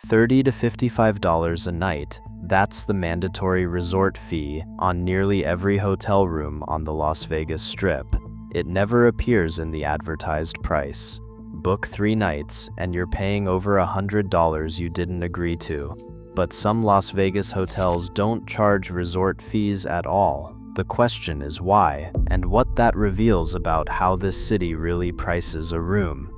$30 to $55 a night. That's the mandatory resort fee on nearly every hotel room on the Las Vegas Strip. It never appears in the advertised price. Book 3 nights, and you're paying over $100 you didn't agree to. But some Las Vegas hotels don't charge resort fees at all. The question is why, and what that reveals about how this city really prices a room.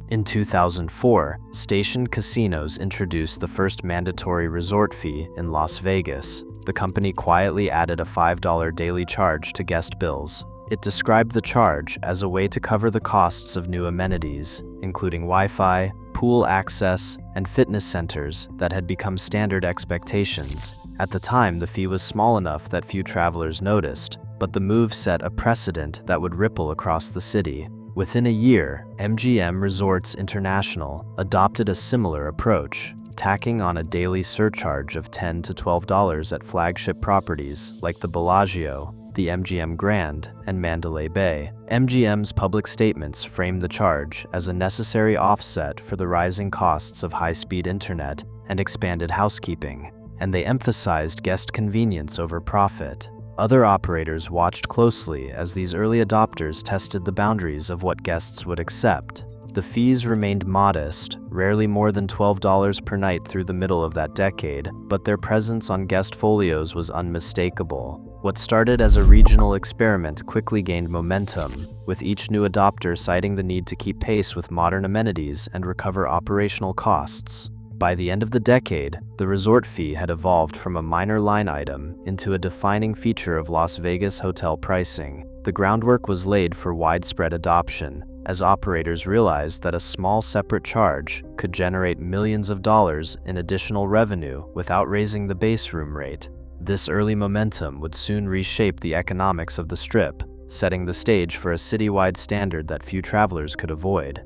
In 2004, Station Casinos introduced the first mandatory resort fee in Las Vegas. The company quietly added a $5 daily charge to guest bills. It described the charge as a way to cover the costs of new amenities, including Wi-Fi, pool access, and fitness centers that had become standard expectations. At the time, the fee was small enough that few travelers noticed, but the move set a precedent that would ripple across the city. Within a year, MGM Resorts International adopted a similar approach, tacking on a daily surcharge of $10 to $12 at flagship properties like the Bellagio, the MGM Grand, and Mandalay Bay. MGM's public statements framed the charge as a necessary offset for the rising costs of high-speed internet and expanded housekeeping, and they emphasized guest convenience over profit. Other operators watched closely as these early adopters tested the boundaries of what guests would accept. The fees remained modest, rarely more than $12 per night through the middle of that decade, but their presence on guest folios was unmistakable. What started as a regional experiment quickly gained momentum, with each new adopter citing the need to keep pace with modern amenities and recover operational costs. By the end of the decade, the resort fee had evolved from a minor line item into a defining feature of Las Vegas hotel pricing. The groundwork was laid for widespread adoption, as operators realized that a small separate charge could generate millions of dollars in additional revenue without raising the base room rate. This early momentum would soon reshape the economics of the Strip, setting the stage for a citywide standard that few travelers could avoid.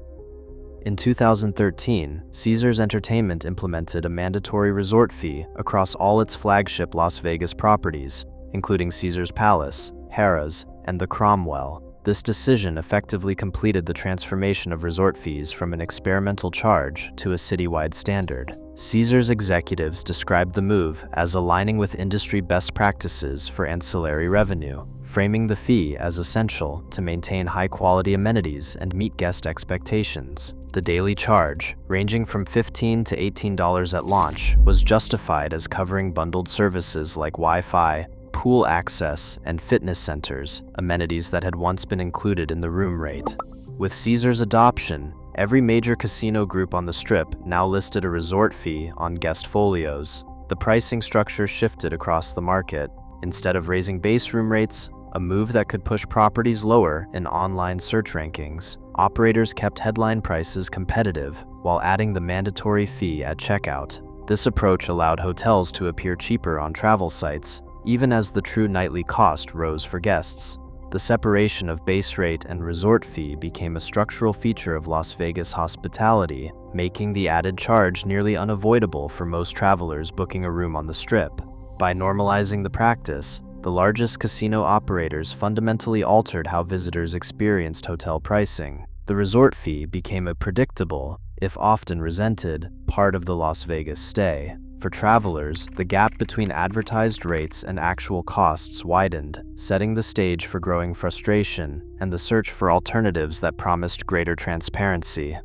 In 2013, Caesars Entertainment implemented a mandatory resort fee across all its flagship Las Vegas properties, including Caesars Palace, Harrah's, and the Cromwell. This decision effectively completed the transformation of resort fees from an experimental charge to a citywide standard. Caesars executives described the move as aligning with industry best practices for ancillary revenue, framing the fee as essential to maintain high-quality amenities and meet guest expectations. The daily charge, ranging from $15 to $18 at launch, was justified as covering bundled services like Wi-Fi, pool access, and fitness centers, amenities that had once been included in the room rate. With Caesars' adoption, every major casino group on the Strip now listed a resort fee on guest folios. The pricing structure shifted across the market. Instead of raising base room rates, a move that could push properties lower in online search rankings, operators kept headline prices competitive while adding the mandatory fee at checkout. This approach allowed hotels to appear cheaper on travel sites, even as the true nightly cost rose for guests. The separation of base rate and resort fee became a structural feature of Las Vegas hospitality, making the added charge nearly unavoidable for most travelers booking a room on the Strip. By normalizing the practice, the largest casino operators fundamentally altered how visitors experienced hotel pricing. The resort fee became a predictable, if often resented, part of the Las Vegas stay. For travelers, the gap between advertised rates and actual costs widened, setting the stage for growing frustration and the search for alternatives that promised greater transparency.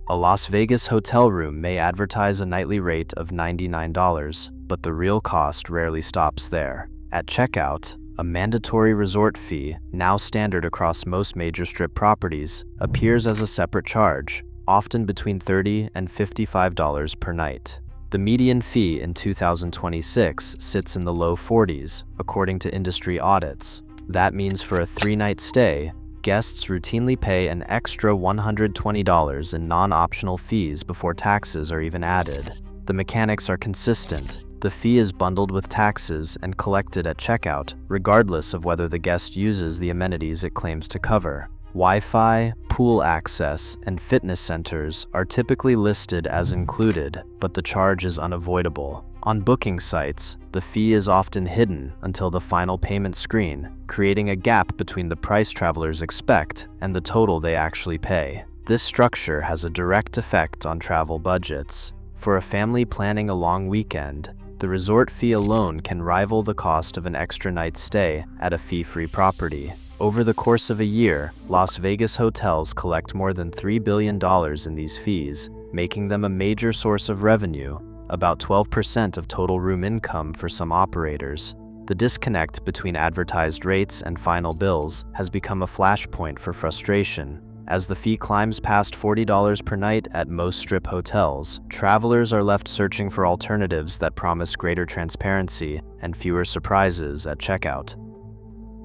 A Las Vegas hotel room may advertise a nightly rate of $99, but the real cost rarely stops there. At checkout, a mandatory resort fee, now standard across most major Strip properties, appears as a separate charge, often between $30 and $55 per night. The median fee in 2026 sits in the low 40s, according to industry audits. That means for a 3-night stay, guests routinely pay an extra $120 in non-optional fees before taxes are even added. The mechanics are consistent. The fee is bundled with taxes and collected at checkout, regardless of whether the guest uses the amenities it claims to cover. Wi-Fi, pool access, and fitness centers are typically listed as included, but the charge is unavoidable. On booking sites, the fee is often hidden until the final payment screen, creating a gap between the price travelers expect and the total they actually pay. This structure has a direct effect on travel budgets. For a family planning a long weekend, the resort fee alone can rival the cost of an extra night's stay at a fee-free property. Over the course of a year, Las Vegas hotels collect more than $3 billion in these fees, making them a major source of revenue, about 12% of total room income for some operators. The disconnect between advertised rates and final bills has become a flashpoint for frustration. As the fee climbs past $40 per night at most strip hotels, travelers are left searching for alternatives that promise greater transparency and fewer surprises at checkout.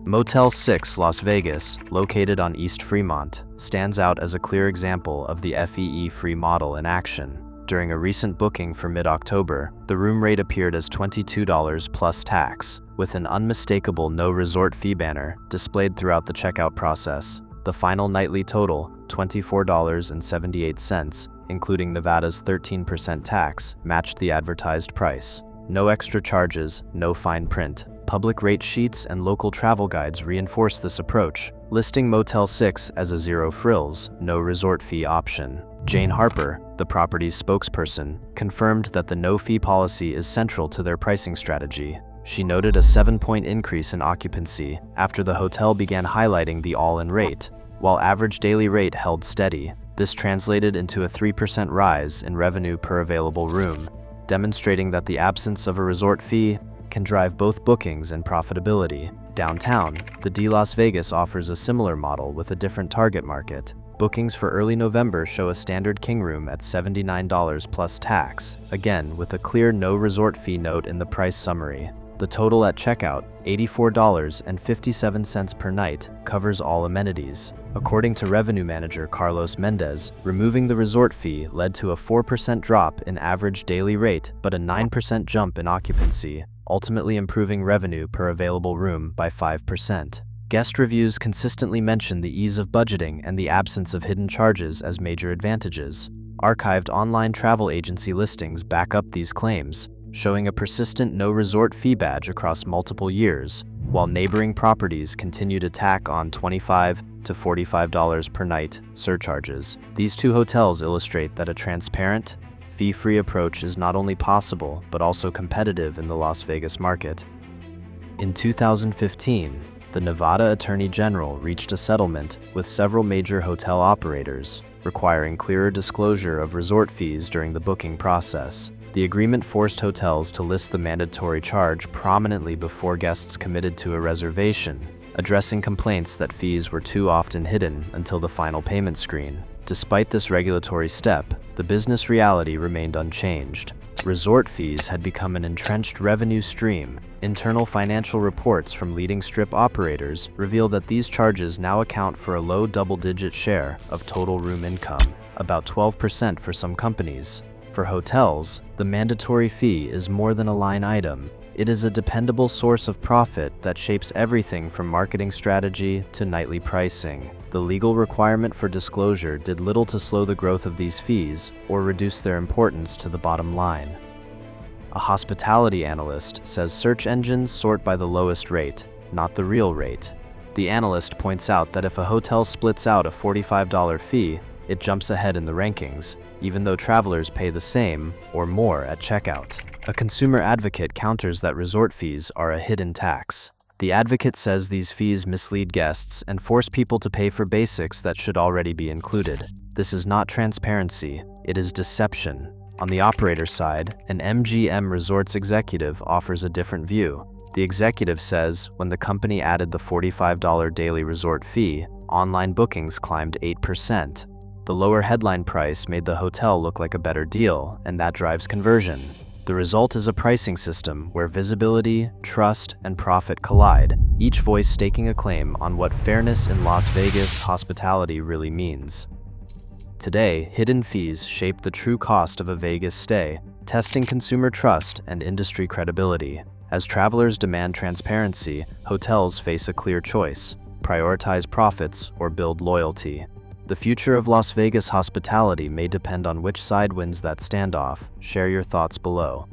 Motel 6 Las Vegas, located on East Fremont, stands out as a clear example of the fee-free model in action. During a recent booking for mid-October, the room rate appeared as $22 plus tax, with an unmistakable no resort fee banner displayed throughout the checkout process. The final nightly total, $24.78, including Nevada's 13% tax, matched the advertised price. No extra charges, no fine print. Public rate sheets and local travel guides reinforce this approach, listing Motel 6 as a zero-frills, no resort fee option. Jane Harper, the property's spokesperson, confirmed that the no-fee policy is central to their pricing strategy. She noted a 7-point increase in occupancy after the hotel began highlighting the all-in rate, while average daily rate held steady. This translated into a 3% rise in revenue per available room, demonstrating that the absence of a resort fee can drive both bookings and profitability. Downtown, the Las Vegas offers a similar model with a different target market. Bookings for early November show a standard king room at $79 plus tax, again with a clear no resort fee note in the price summary. The total at checkout, $84.57 per night, covers all amenities. According to revenue manager Carlos Mendez, removing the resort fee led to a 4% drop in average daily rate but a 9% jump in occupancy, ultimately improving revenue per available room by 5%. Guest reviews consistently mention the ease of budgeting and the absence of hidden charges as major advantages. Archived online travel agency listings back up these claims, showing a persistent no-resort fee badge across multiple years, while neighboring properties continue to tack on $25 to $45 per night surcharges. These two hotels illustrate that a transparent, fee-free approach is not only possible but also competitive in the Las Vegas market. In 2015, the Nevada Attorney General reached a settlement with several major hotel operators, requiring clearer disclosure of resort fees during the booking process. The agreement forced hotels to list the mandatory charge prominently before guests committed to a reservation, addressing complaints that fees were too often hidden until the final payment screen. Despite this regulatory step, the business reality remained unchanged. Resort fees had become an entrenched revenue stream. Internal financial reports from leading strip operators reveal that these charges now account for a low double-digit share of total room income, about 12% for some companies. For hotels, the mandatory fee is more than a line item. It is a dependable source of profit that shapes everything from marketing strategy to nightly pricing. The legal requirement for disclosure did little to slow the growth of these fees or reduce their importance to the bottom line. A hospitality analyst says search engines sort by the lowest rate, not the real rate. The analyst points out that if a hotel splits out a $45 fee, it jumps ahead in the rankings, even though travelers pay the same or more at checkout. A consumer advocate counters that resort fees are a hidden tax. The advocate says these fees mislead guests and force people to pay for basics that should already be included. This is not transparency, it is deception. On the operator side, an MGM Resorts executive offers a different view. The executive says when the company added the $45 daily resort fee, online bookings climbed 8%. The lower headline price made the hotel look like a better deal, and that drives conversion. The result is a pricing system where visibility, trust, and profit collide, each voice staking a claim on what fairness in Las Vegas hospitality really means. Today, hidden fees shape the true cost of a Vegas stay, testing consumer trust and industry credibility. As travelers demand transparency, hotels face a clear choice: prioritize profits or build loyalty. The future of Las Vegas hospitality may depend on which side wins that standoff. Share your thoughts below.